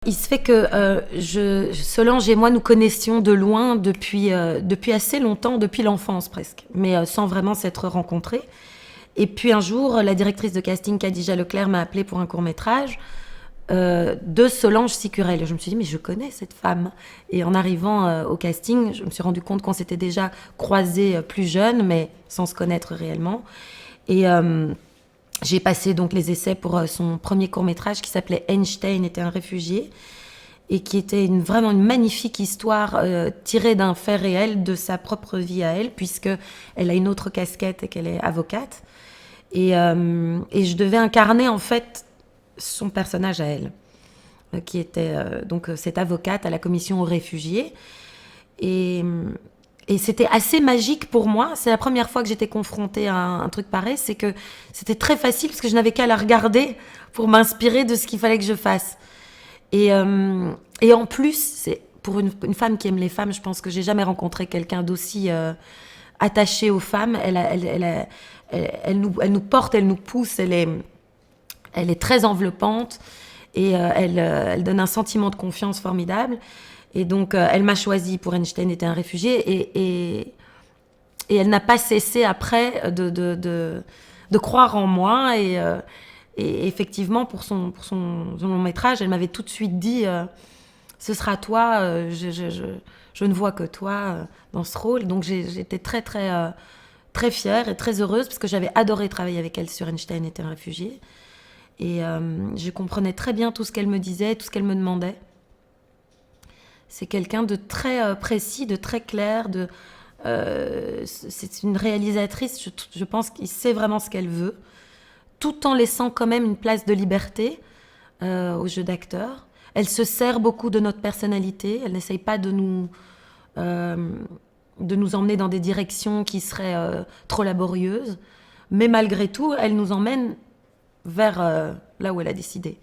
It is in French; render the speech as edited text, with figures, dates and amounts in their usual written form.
Il se fait que Solange et moi nous connaissions de loin depuis assez longtemps, depuis l'enfance presque, mais sans vraiment s'être rencontrés. Et puis un jour, la directrice de casting, Khadija Leclerc, m'a appelée pour un court-métrage de Solange Sicurel. Je me suis dit, mais je connais cette femme. Et en arrivant au casting, je me suis rendu compte qu'on s'était déjà croisés plus jeunes, mais sans se connaître réellement. Et j'ai passé donc les essais pour son premier court-métrage qui s'appelait Einstein était un réfugié et qui était vraiment une magnifique histoire tirée d'un fait réel de sa propre vie à elle, puisque elle a une autre casquette et qu'elle est avocate. Et je devais incarner en fait son personnage à elle, qui était donc cette avocate à la commission aux réfugiés. Et, et c'était assez magique pour moi. C'est la première fois que j'étais confrontée à un truc pareil. C'est que c'était très facile parce que je n'avais qu'à la regarder pour m'inspirer de ce qu'il fallait que je fasse. Et en plus, c'est pour une femme qui aime les femmes, je pense que j'ai jamais rencontré quelqu'un d'aussi attaché aux femmes. Elle nous porte, elle nous pousse, elle est très enveloppante et elle donne un sentiment de confiance formidable. Et donc, elle m'a choisie pour Einstein était un réfugié et elle n'a pas cessé après de croire en moi. Et effectivement, pour son long métrage, elle m'avait tout de suite dit ce sera toi, je ne vois que toi dans ce rôle. Donc, j'étais très, très, très fière et très heureuse parce que j'avais adoré travailler avec elle sur Einstein était un réfugié. Et je comprenais très bien tout ce qu'elle me disait, tout ce qu'elle me demandait. C'est quelqu'un de très précis, de très clair. C'est une réalisatrice, je pense, qui sait vraiment ce qu'elle veut, tout en laissant quand même une place de liberté au jeu d'acteur. Elle se sert beaucoup de notre personnalité. Elle n'essaye pas de nous emmener dans des directions qui seraient trop laborieuses. Mais malgré tout, elle nous emmène vers là où elle a décidé.